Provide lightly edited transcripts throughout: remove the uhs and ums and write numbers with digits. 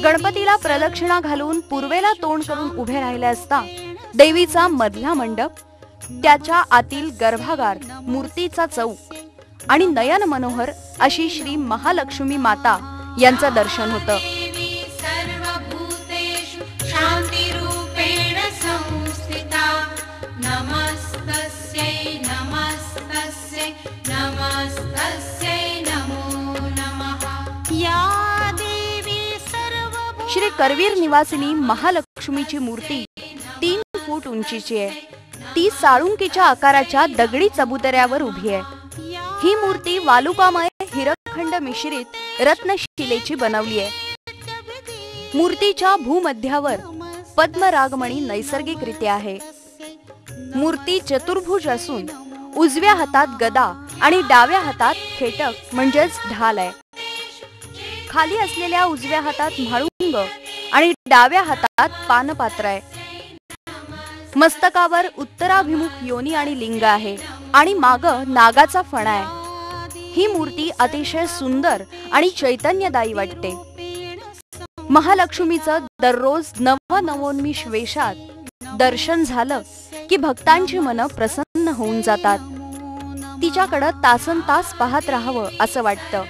गणपतीला प्रदक्षिणा घालून पूर्वेला तोंड करून उभे राहिले असता देवीचा मधला मंडप, त्याच्या आतील गर्भागार, मूर्तीचा चौक आणि नयन मनोहर अशी श्री महालक्ष्मी माता यांचं दर्शन होतं. श्री करवीर निवासिनी महालक्ष्मीची मूर्ती 3 फूट उंचीची आहे. ती साळुंकीच्या आकाराच्या दगडी चबुतऱ्यावर उभी आहे. ही मूर्ती वालुकामय हिरखंड मिश्रित रत्नशिलेची बनवली आहे. मूर्तीच्या भूमध्यावर पद्मरागमणी नैसर्गिकरित्या आहे. मूर्ती चतुर्भुज असून उजव्या हातात गदा आणि डाव्या हातात खेटक म्हणजेच ढाल आहे. खाली असलेल्या उजव्या हातात म्हाळुंग आणि डाव्या हातात पानपात्र आहे. मस्तकावर उत्तराभिमुख योनी आणि लिंग आहे आणि माग नागाचा फणा आहे. ही मूर्ती अतिशय सुंदर आणि चैतन्यदायी वाटते. महालक्ष्मीचं दररोज नवोन्मिष वेशात दर्शन झालं की भक्तांची मनं प्रसन्न होऊन जातात. तिच्याकडं तासनतास पाहत राहावं असं वाटतं.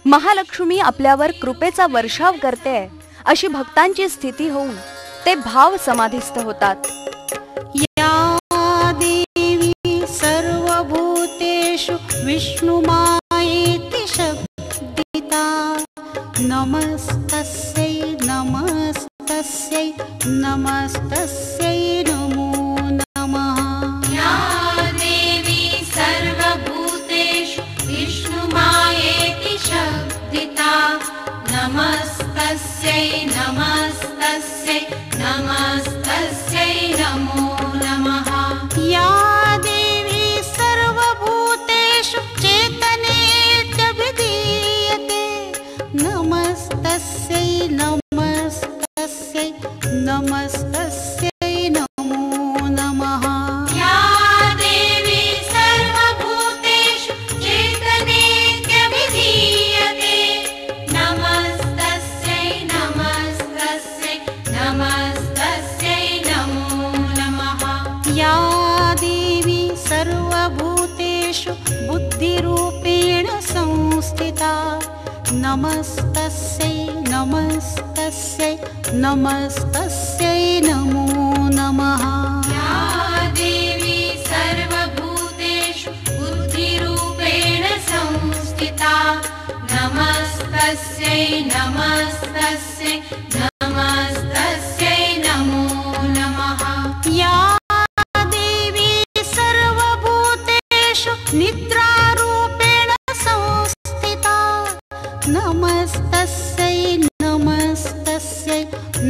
महालक्ष्मी आपल्यावर कृपेचा वर्षाव करते अशी भक्तांची स्थिती होऊन ते भाव समाधिस्थ होतात. या देवी सर्वभूतेषु विष्णुमायेति शब्दिता नमस्तस्यै नमस्तस्यै नमस्तस्यै नमो नमः. या देवी सर्वभूतेषु विष्णुमायेति शब्दिता नमस्तस्यै नमस्तस्यै नमस्तस्यै नमो नमः. या देवी सर्वभूतेषु चेतनेत्यभिधीयते नमस्तस्यै नमस्तस्यै नमस्तस्यै नमो नमः. या देवी सर्वभूतेषु चेतनेत्यभिधीयते नमस्तस्यै नमस्तस्यै नमस्तस्यै नमो नमः. या देवी सर्वभूतेषु बुद्धिरूपेण संस्थिता नमस्तस्यै नमस्तस्यै नमस्तस्यै नमो नमः. या देवी सर्वभूतेषु बुद्धिरूपेण संस्थिता नमस्तस्यै नमस्तस्यै नमस्तस्यै नमो नमः. या देवी सर्वभूतेषु निद्रारूपेण संस्थिता नमस्तस्यै नमस्तस्यै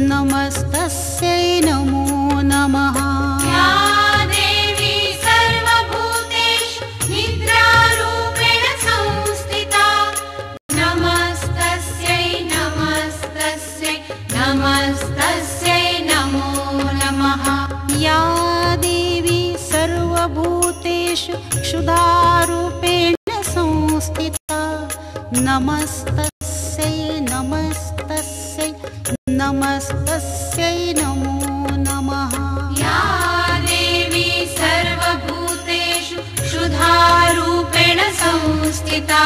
नमस्तस्यै नमो नमः. या देवी सर्वभूतेषु निद्रारूपेण संस्थिता नमस्तस्यै नमस्तस्यै नमस्तस्यै नमो नमः. या देवी सर्वभूतेषु क्षुधारूपेण संस्थिता नमस्तस्यै नमस्तस्यै नमस्तस्यै नमो नमः. या देवी सर्वभूतेषु क्षुधारूपेण संस्थिता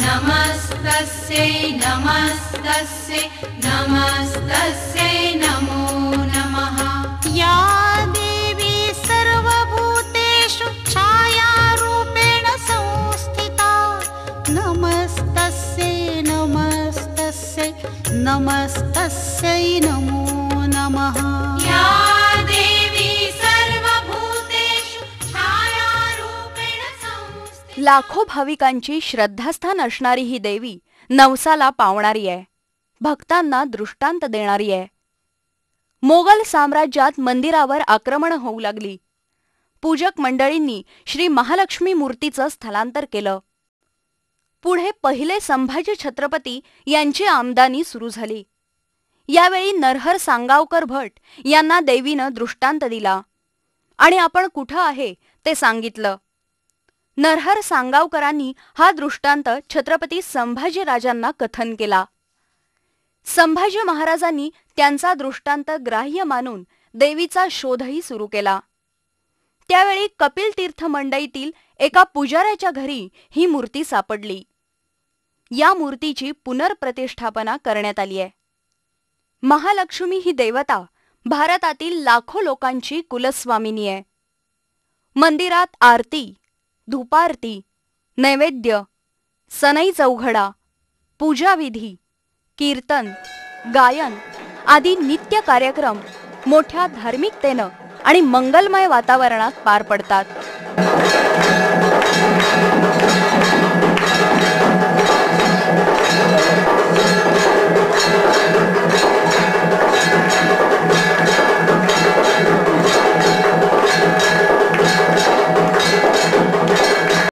नमस्तस्यै नमस्तस्यै नमस्तस्यै नमो नमः. या देवी सर्वभूतेषु छायारूपेण संस्थिता नमस्तस्यै नमस्तस्यै नमस्तस्यै नमो नमः. या देवी सर्वभूतेषु छायारूपेण संस्थिता. लाखो भाविकांची श्रद्धास्थान असणारी ही देवी नवसाला पावणारी आहे. भक्तांना दृष्टांत देणारी आहे. मोगल साम्राज्यात मंदिरावर आक्रमण होऊ लागली. पूजक मंडळींनी श्री महालक्ष्मी मूर्तीचं स्थलांतर केलं. पुढे पहिले संभाजी छत्रपती यांची आमदानी सुरू झाली. यावेळी नरहर सांगावकर भट यांना देवीनं दृष्टांत दिला आणि आपण कुठं आहे ते सांगितलं. नरहर सांगावकरांनी हा दृष्टांत छत्रपती संभाजीराजांना कथन केला. संभाजी महाराजांनी त्यांचा दृष्टांत ग्राह्य मानून देवीचा शोधही सुरू केला. त्यावेळी कपिल तीर्थ मंडईतील एका पुजाऱ्याच्या घरी ही मूर्ती सापडली. या मूर्तीची पुनर्प्रतिष्ठापना करण्यात आली आहे. महालक्ष्मी ही देवता भारतातील लाखो लोकांची कुलस्वामिनी आहे. मंदिरात आरती, धूपारती, नैवेद्य, सनई चौघडा, पूजाविधी, कीर्तन, गायन आदी नित्य कार्यक्रम मोठ्या धार्मिकतेनं आणि मंगलमय वातावरणात पार पडतात.